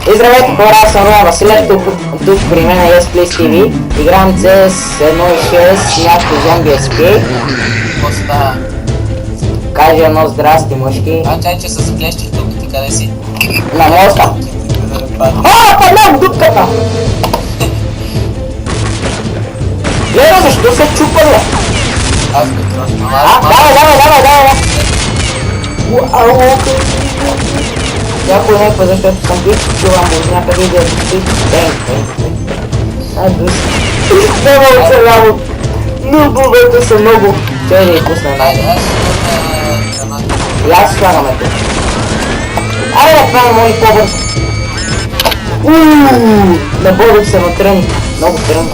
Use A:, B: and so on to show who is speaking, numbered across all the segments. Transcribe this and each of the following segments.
A: И здравейте хора, аз съм Румен Василев, тук при мен е YesPlease TV. Играем CS 1.6, някакво зомби escape.
B: Какво става?
A: Кажи едно здрасти, мъжки.
B: Чай, че се заплещиш тук, ти къде си?
A: На моста. Паднах в дупката! Гледай, защо се чупа, бе?
B: Аз го тръгна.
A: Давай! Някой някаква, защото съм бил, чувам от някъде да е Няма оцелявам. Но бубете са много. Чай да изпусна една.
B: Айде, аз ще го
A: И аз слагаме тук. Айде, това е мои по-бързо. Наборих се на трън. Много трън.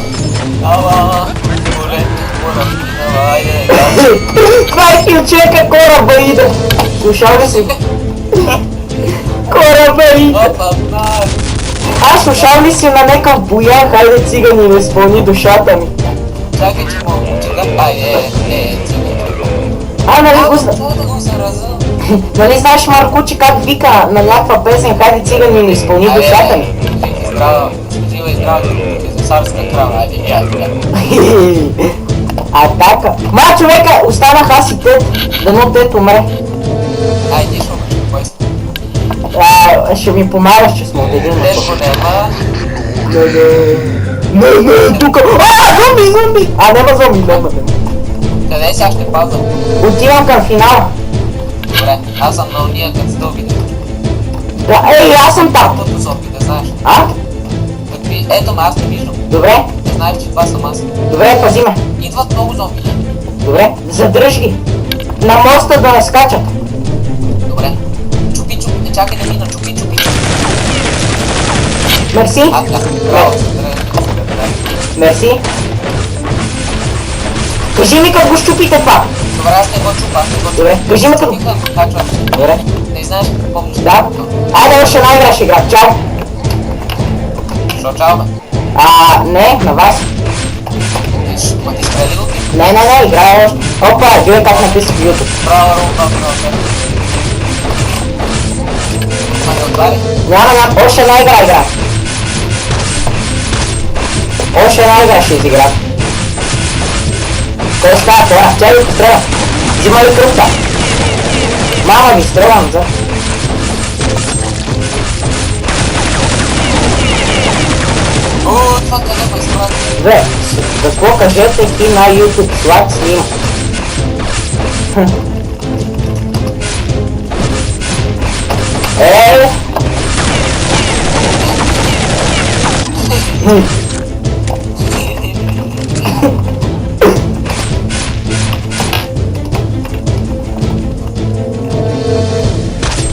B: Ала, полето, айде.
A: Това е хилчека, кораба иде. Слушал ли си? Кораба иде. Аз слушал ли си на някакъв боян, хайде цигани ме изпълни душата ми.
B: Чакай, че мога чакам.
A: Нали го
B: Това да го зараза.
A: Нали знаеш Маркучи как вика на някаква песен, хайде цигани ме изпълни душата ми?
B: Здрава, жива и здрава, царска крава, айде, ясно.
A: Атака. Ма, човека, останах аз и Тед. Дано Тед умре.
B: Айде, шо ме, кой си?
A: Ще ми помагаш, че сме от един
B: Те го нема.
A: Не, тука. Зомби! Няма зомби, няма.
B: Къде сега ще пазам?
A: Отивам към финала.
B: Добре, аз съм на уния като стълбите.
A: Да, аз съм там.
B: Тото зомбите, знаеш. Какви? Ето ме, аз не виждам.
A: Добре,
B: Не знаеш, че това съм аз.
A: добре, пази ме.
B: Идват много зомби.
A: Добре, задръж ги. На моста да не скачат.
B: Добре. Чупи, не чакай да мина, чупи.
A: Мерси.
B: Браво,
A: Мерси. Кажи ми как го щупите това.
B: добре, аз не го чупа,
A: Добре, кажи ми като... Добре.
B: Не знаеш какво помниш?
A: Да. Айде още една игра ще игра. Чао.
B: Шо чао, бе?
A: Не, на вас.
B: Ма ти стрели го ти?
A: Не, играя още. Опа, гледай как написах в YouTube.
B: Браво, браво. Ма не отваря.
A: Няма, още една игра. Още една игра ще изигра. Кой става това? Чай ви постреля. Взима ли кръвта? Мама ви стрелям за...
B: Това къде ме изпрати?
A: Бе, какво кажете ти на YouTube? Слад снима.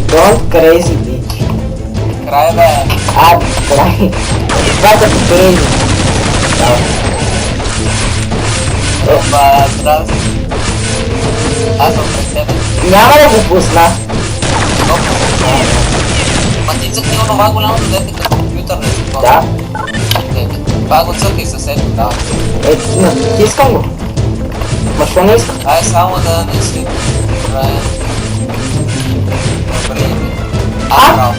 A: Don't crazy bitch.
B: Край, бе.
A: Край. Това като crazy.
B: Опа, здрасти. Аз съм пред тебе.
A: Няма да го пусна.
B: Ма ти цъкни онова голямото дете като компютър не си това.
A: Да.
B: Това го цъкай съседно, да.
A: Натискам го. Ма що не искам?
B: Ай, само да не си. Добре. Браво.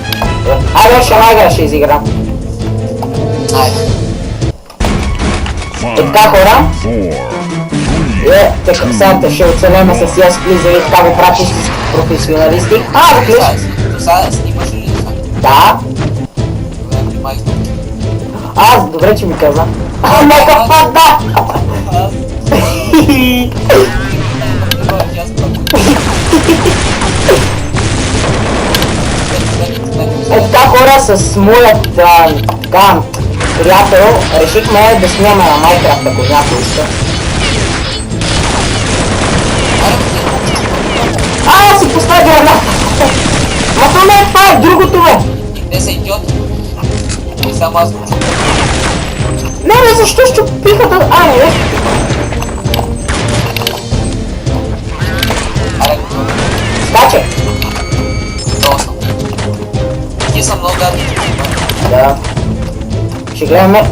A: Айде още една игра ще изиграм.
B: Айде.
A: Така хора. Така сега ще оцелеме с YesPlease, и така го пратиш с професионалисти. Заклиш?
B: Сега снимаш ли?
A: Да.
B: Добре, внимай.
A: Добре, че ми каза. Нека пак да! Така хора, с моят приятел решихме да снимаме на Minecraft, ако някой иска. Си поставя граната! Ма то не е това, е другото, бе!
B: Те са идиоти. И само аз го чупя.
A: Не, защо щупиха да... не. Скачай!
B: Долу съм. Ти съм много гадни.
A: Да. Ще гледаме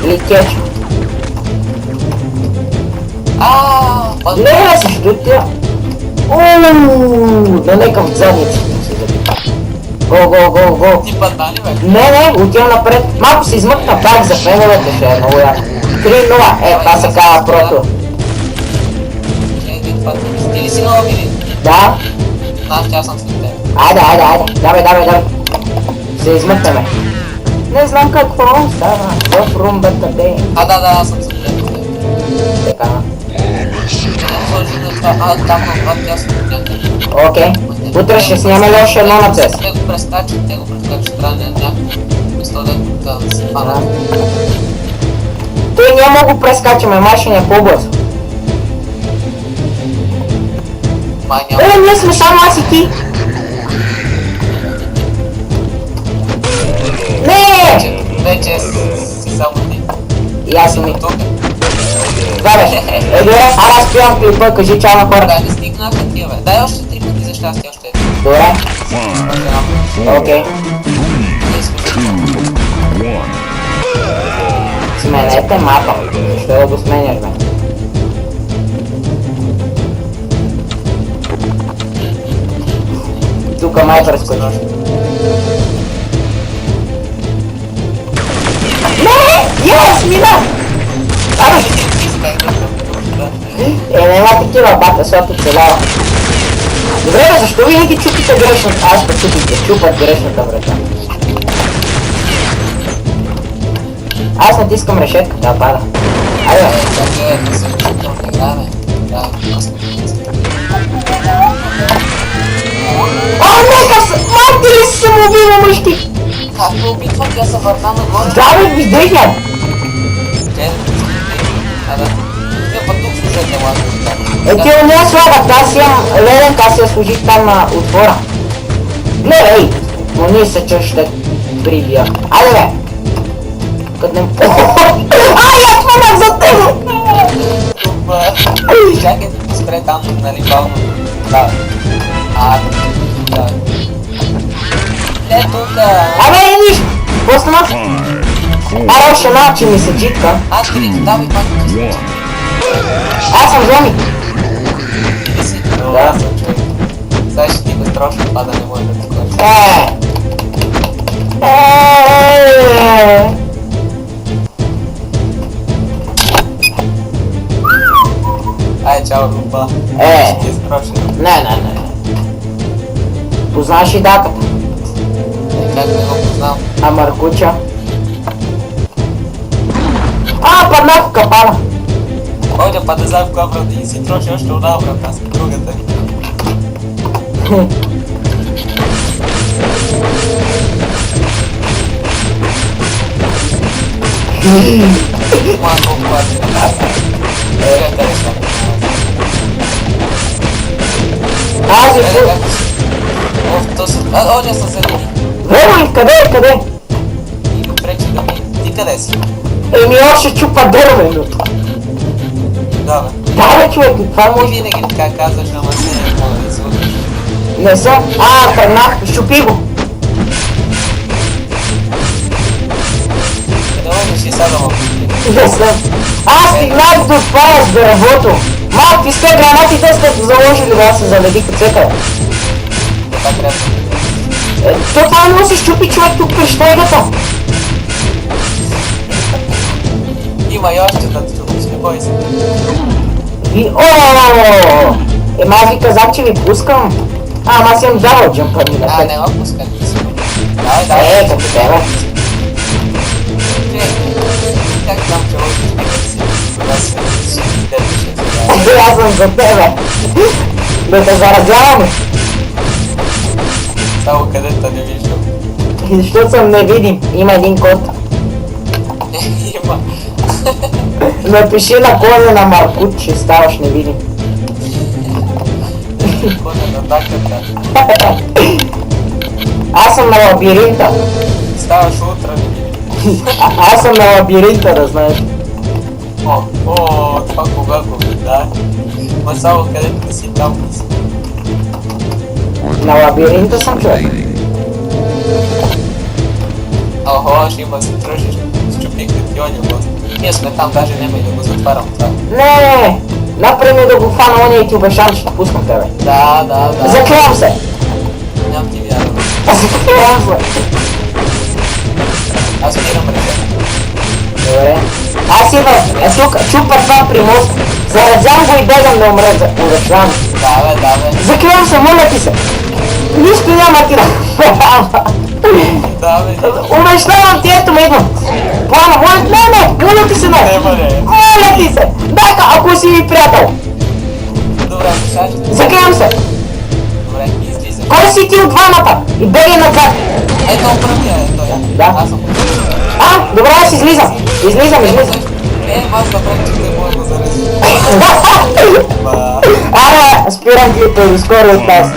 A: летеч. Не, защо тя? Да нека в задници. Го.
B: Ти падна ли, бе?
A: Не, отивам напред. Малко се измъкна пак за феновете, ще е много яко. 3-0, това се казва прото.
B: Ти ли си нова били?
A: Да,
B: Знам, че аз съм след теб.
A: айде, давай. Се измъкнем. Не знам какво става в румбата де.
B: Да, аз съм след теб.
A: Така.
B: Сложи на това, там на това тя съм след теб.
A: Окей. Утре ще сняме ли още едно на CES?
B: Те го прескачат, трябва да е някакво место да се хванат.
A: Той няма го прескачаме, машин е по-бързо.
B: Май няма.
A: Ние сме само аз и ти. Не!
B: Вече си само ти.
A: И аз съм и
B: Тук.
A: това беше. Добре, аз спивам клипа, кажи чао на хората.
B: Да, не стигнаха тия, бе. Дай още 3 пъти за щастие, още един.
A: Добре, окей. Сменете мапа. Защо да го сменяш, бе? Тука май прескочи. Не! Yes, мина! Абе! Няма такива бата, защото целява. Добре, бе, защо винаги чупите грешната? Аз път чупат грешната врата. Аз натискам решетката, да пада. Айде, бе.
B: Чакай, да се учително играме. Да,
A: Нека са! Майки ли си самоубива мъжки?
B: как ме обидва, тя се върна нагоре.
A: Да, бе, видях я!
B: Да. Тя пък тук служете, ладно.
A: Ти уния слабата, аз имам леденка, аз я служих там на отвора. Гледай! Но ние се че ще прибия. Айде, бе! Като не... аз хванах за теб!
B: Чакай да спре там, нали, бавно. Да. Да. Не тука.
A: Абе, виж! Какво стана? Още една, че ми се джитка.
B: Три, давай пак.
A: Аз съм зони.
B: Ти си. Да, съм човек. Сега ще ти го страшно, да не може да те клъчи. Ай, чао, група. Ще ти е страшно.
A: Не. Познаш ли датата?
B: Как не го познам?
A: А Маркуча? Паднах в капана.
B: Ходя па да знам коя врата и си троши още една врата, аз другата. Малко хвати.
A: Аз и фу.
B: То са... Оня са зелени.
A: Време, къде?
B: И ми пречи да ми... Ти къде си?
A: Еми още чупа дървено.
B: Да, бе.
A: Да, бе, човек, това
B: Ти
A: може...
B: винаги така казваш, ама се не мога да звукаш.
A: Не съм. Хърнах, щупи го.
B: Не можеш и сега да мога.
A: Не съм. Стигнах до това с дървото. Малко иска гранатите, сте заложили да се заведи кацета.
B: Така трябва.
A: Това не се щупи, човек, тук при щегата.
B: Има и още да те чупиш, не бой се.
A: Аз ви казах, че ви пускам. Ама аз имам дабъл джампа ми на
B: Не ма пускай, не си. Давай.
A: като тебе.
B: Как там, че можеш да си
A: Аз съм за тебе. Да те заразяваме.
B: Само където не виждам.
A: Защото съм невидим. Има един код.
B: Има.
A: Напиши на кода на Маркут, че ставаш невидим.
B: Кода на даката.
A: Аз съм на лабиринта.
B: Ставаш утре, не
A: Аз съм на лабиринта, да знаеш.
B: Това кога го да. Ма само където да си там да си.
A: На лабиринта съм, човек.
B: Ще има се тръжиш. Счупих катиони въз. Ние сме там, даже няма и да го затварям това.
A: Не. Напред да го фана оня и ти обещам, че ще пускам тебе.
B: Да.
A: Заклевам се.
B: Нямам ти вярвам.
A: Закривам се.
B: Аз спирам ръка.
A: Добре. Аз идвам. Тук чупа това при мост. Заразям го и бегам да умра. Уръчвам.
B: Давай.
A: Закривам се, моля ти се. Нищо няма ти да...
B: Давай.
A: Обещавам ти, ето ме идвам. Плана, моля ти се, не. Моля ти се. Дай, ако си ми приятел.
B: Добре, сега ще...
A: Закривам се.
B: Добре, излизай.
A: Кой си ти от двамата? И бегай назад.
B: Ето първия, ето я.
A: Да.
B: Аз съм първия.
A: Добре, аз излизам. Излизам.
B: Аз направих, че те може да зарази.
A: Аре, спирам клипа, до скоро от нас.